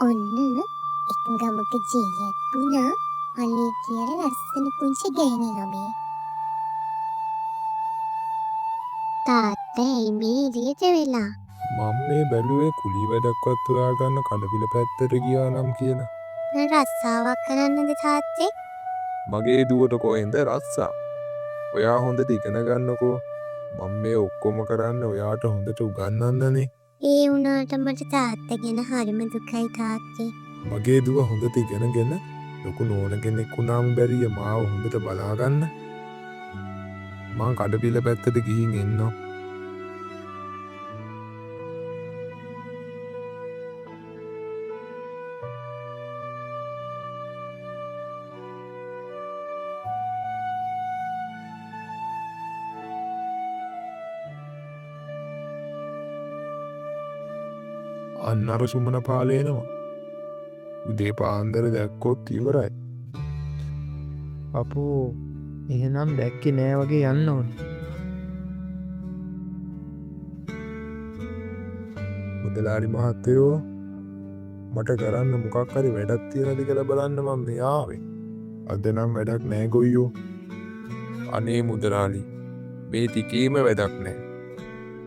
ඔන්න එක ගමක ජීයක් වුණා අලේ කියලා ලස්සන පුංචි ගෑණි ළමයෙක්. තාත්තා ඇයි මේ එළියට වෙලා? මම මේ බැලුවේ කුලී වැඩක්වත් හොයාගන්න කඩපිල පැත්තට ගියා නම් කියලා. මම රස්සාවක් කරන්නද තාත්තේ? මගේ දුවට කොහෙන්ද රස්සා? ඔයා හොඳට ඉගෙන ගන්නකෝ. මම මේ ඔක්කොම කරන්න ඔයාට හොඳට උගන්වන්නනේ. ඒ වුණාට මට තාත්තා ගැන හරිම දුකයි තාත්තේ. මගේ දුව හොඳට ඉගෙනගෙන ලොකු නෝන කෙනෙක් වුණාම බැරිය මාව හොඳට බලාගන්න. මං කඩපිල පැත්තට ගිහින් එන්නම්. අන්න අර සුමන පාලේනවා. උදේ පාන්දර දැක්කොත් ඉවරයි. අපෝ එහෙනම් දැක්කේ නෑ වගේ යන්න ඕන. මුදලාලි මහත්තයෝ මට කරන්න මොකක් හරි වැඩක් තියෙනද කියලා බලන්න මම මේ ආවේ. අද නම් වැඩක් නෑ ගොයියෝ. අනේ මුදලාලි මේ ටිකේම වැඩක් නෑ.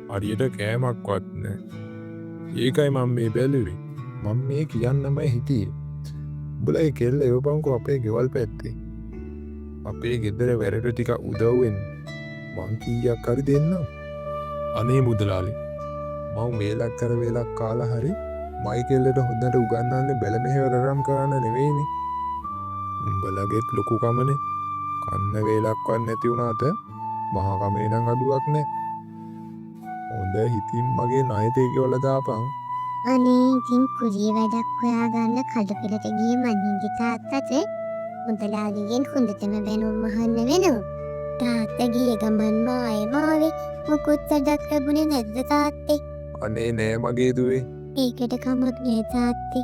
හරියට කෑමක්වත් නෑ. ඒකයි මම මේ බැලුවේ. මම මේ කියන්නමයි හිටියේ. උඹලා ඒ කෙල්ල එවපන්කෝ අපේ ගෙවල් පැත්තේ. අපේ ගෙදර වැඩට ටික උදව් වෙන්න. මං කීයක් හරි දෙන්නම්. අනේ මුදලාලි මම මේලක් කර වේලක් කාලා හරි මයි කෙල්ලට හොඳට උගන්වන්නේ බැල මෙහෙවර රම් කරන්න නෙවෙයිනේ. උඹලගෙත් ලොකු කමනේ. කන්න වේලක්වත් නැති වුණාට මහා කමේ නම් අඩුවක් නෑ. හොඳ හිතින් මගේ ණයතේ ගෙවලා දාපන්. අනේ ඉතින් කුලිය වැඩක් හොයාගන්න කඩපිලට ගිය මංගේ තාත්තට මුදලාලිගෙන් හොඳටම බැනුම් අහන්න වෙනවා. තාත්තා ගිය ගමන් ආයෙම ආවේ මොකුත් වැඩක් ලැබුණේ නැද්ද තාත්තේ? අනේ නෑ මගේ දුවේ. ඒකට කමක් නෑ තාත්තේ.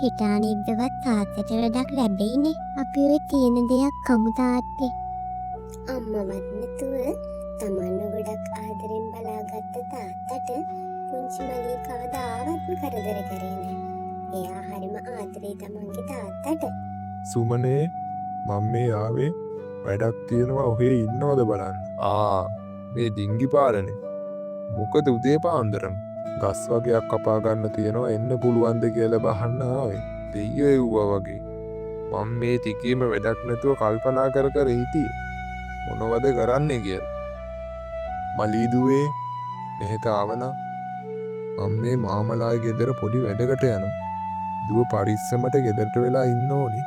හිතාන ඉද්දවත් තාත්තට වැඩක් ලැබෙයිනේ. අපි ඔය තියෙන දෙයක් කමු තාත්තේ. අම්මවත් නැතුව තමන්ව ගොඩක් ආදරෙන් බලාගත්ත තාත්තට පුංචි මලී කවදාවත්ම කරදර කරේ නෑ. එයා හරිම ආදරේ තමන්ගේ තාත්තට. සුමනේ මම මේ ආවේ වැඩක් තියෙනවා ඔහේ ඉන්නවද බලන්න. මේ ඩිංගි පාරනේ. මොකද උදේ පාන්දරම ගස් වගේක් කපා ගන්න තියෙනවා එන්න පුළුවන්ද කියලා බහන්න ආවේ. දෙයියෝ එව්වා වගේ. මම මේ ටිකේම වැඩක් නැතුව කල්පනා කර කර හිටියේ. මොනවද කරන්නේ කියලා. මලී දුවේ මෙහෙට ආවනම් මම මේ මාමලාගේ ගෙදර පොඩි වැඩකට යනවා. දුව පරිස්සමට ගෙදරට වෙලා ඉන්න ඕනේ.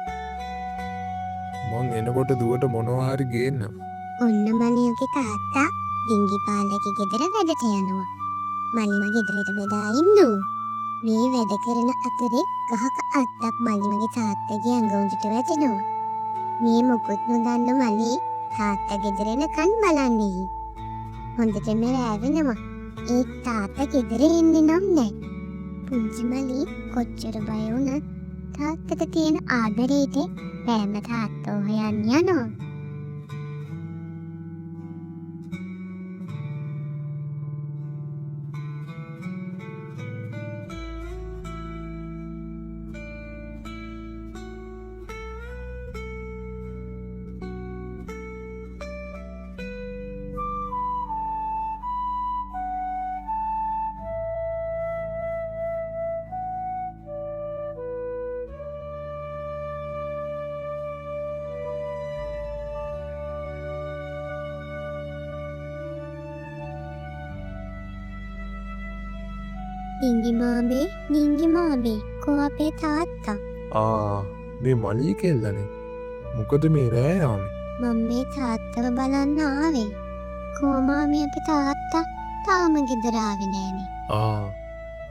මං එනකොට දුවට මොනවා හරි ගේන්නම්. ඔන්න මලියගේ තාත්තා ඩිංගි පාලගේ ගෙදර වැඩට යනවා. මලිම ගෙදරට වෙලා ඉන්නවා. මේ වැඩ කරන අතරේ ගහක අත්තක් මලිමගේ තාත්තගේ ඇඟ උඩට වැටෙනවා. මේ මොකුත් නොදන්න මලී තාත්තා ගෙදර එනකන් බලන්නේ. හොඳටම රෑ වෙනවා. ඒ තාත්තා ගෙදර එන්නේ නම් නෑ. පුංචි මලී කොච්චර බය වුණත් තාත්තට තියෙන ආදරේට රෑම තාත්තා හොයන්න යනවා. නිංගි මාමේ කෝ අපේ තාත්තා? මේ මලී කෙල්ලනේ. මොකද මේ රෑ ආවේ? මම මේ තාත්තව බලන්න ආවේ. කෝමාමි අපේ තාත්තා තාම ගෙදර ආවේ නෑනේ.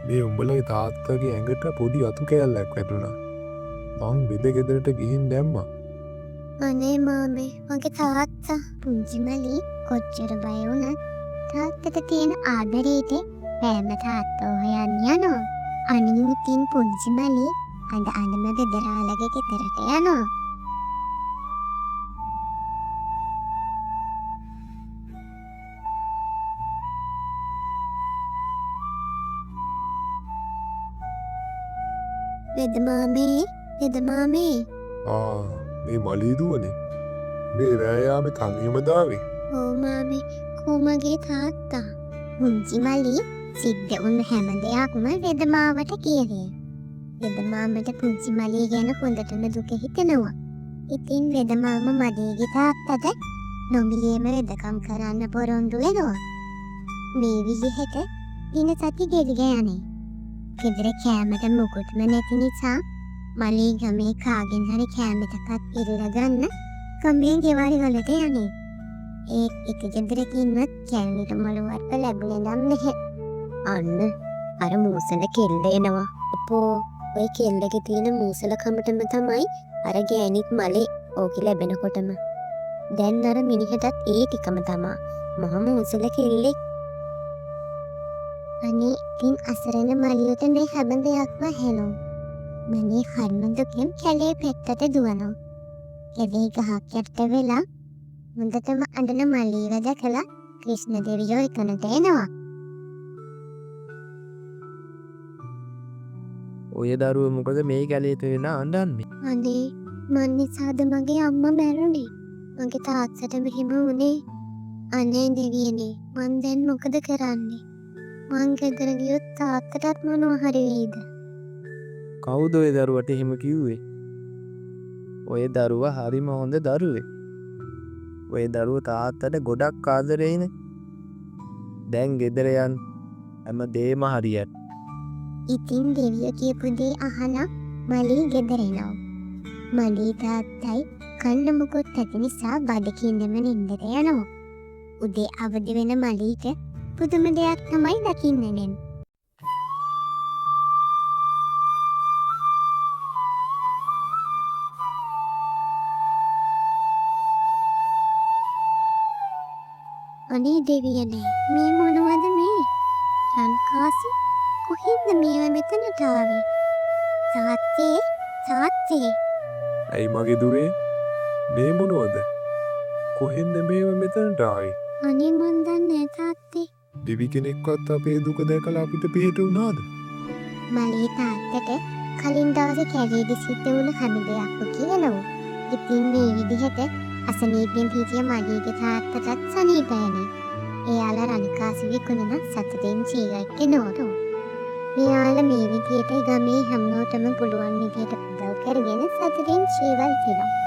මේ උඹලගේ තාත්තගේ ඇඟට පොඩි අතු කෑල්ලක් වැටුණා. මං බෙද ගෙදරට ගිහින් දැම්මා. අනේ මාමේ මගේ තාත්තා. පුංචි මලී කොච්චර බය වුණත් තාත්තට තියෙන ආදරේට රෑම තාත්තා හොයන්න යනවා. අනේ ඉතින් පුංචි මලී අඬ අඬම ගෙදරාලගේ ගෙදරට යනවා. වෙදමාමේ මේ මලීදුවනේ මේ රෑයාම තනියම දාවේ ඕ මාමේ කෝමගේ තාත්තා. පුංචි මලී සිද්ධ වුණු හැම දෙයක්ම වෙදමාවට කියවේ. වෙදමාමට පුංචි මලී ගැන හොඳටම දුක හිතෙනවා. ඉතින් වෙදමාම මලීගේ තාත්තට නොමිලේම වෙදකම් කරන්න පොරොන්දු වෙනවා. මේ විදිහට දින සති ගෙවිගෙන යන්නේ. ගෙදර කෑමට මුකුත්ම නැති නිසා මලී ගමේ කාගෙන් හරි කෑමටපත් ඉරලා ගන්න ගමේ ගෙවල් වලට යන්නේ. ඒ එක ගෙදරකින්වත් කෑමට මොලවත් ලැබුණේ නැහැ. අන්න අර මූසල කෙල්ල එනවා. අපෝ ඔය කෙල්ලගේ තියෙන මූසලකමටම තමයි අර ගෑණිත් මලේ ඕක ලැබෙනකොටම. දැන් අර මිනිහටත් ඒ ටිකම තමා. මහ මූසල කෙල්ලෙක්. අනේ ඉතින් අසරණ මලියට මේ හැම දෙයක්ම හෙනවා. මනේ හර්ම දුකෙන් කැලේ පැත්තට දුවනවා. කැලේ ගහක් යට වෙලා හොඳටම අඬන මලීව දැකලා ක්‍රිෂ්ණ දෙවියෝ එතනට එනවා. ඔය දරුව මොකද මේ කැලේට වෙන අඬන්නේ? අනේ මන් නිසාද මගේ අම්මා මැරුණේ. මගේ තාත්තට මෙහෙම වුණේ. අනේ දෙවියනේ මන් දැන් මොකද කරන්නේ? මං ගෙදර ගියොත් තාත්තටත් මොනවා හරි වෙයිද? කවුද ඔය දරුවට එහෙම කිව්වේ? ඔය දරුවා හරිම හොඳ දරුවෙක්. ඔය දරුව තාත්තට ගොඩක් ආදරෙයිනේ. දැන් ගෙදර යන් හැම දේම හරියට. ඉතින් දෙවියෝ කියපු දේ අහලා මලී ගෙදර එනවා. මලී තාත්තයි කන්න මුකුත් නැති නිසා බඩකින්දම නින්දට යනවා. උදේ අවදි වෙන මලීට පුදුම දෙයක් තමයි දකින්නේ. අනේ දෙවියනේ මේ මොනවද මේ? රන්කාසි කොහෙන්ද මේව මෙතනට ආවේ? තාත්තේ ඇයි මගේ දුරේ මේ මොනවද කොහෙන්ද මේව මෙතනට ආවේ? අනේ මන් දන්නේ තාත්තේ. දෙවි කෙනෙක්වත් අපේ දුක දැකලා අපිට පිහිට වුණාද? මලී තාත්තට කලින් දවසේ කැලේදී සිද්ධ වුණු හැම දෙයක්ම කියනවා. ඉතින් මේ විදිහට අසනීපෙන් හිටිය මලීගේ තාත්තටත් සනීපයිනේ. එයාලා රණකාසි විකුණන සතුටින් ජීවත් වෙනවා. මෙයාලා මේ විදිහට ගමේ හැමෝටම පුළුවන් විදිහට උදව් කරගෙන සතුටින් ජීවත් වෙනවා.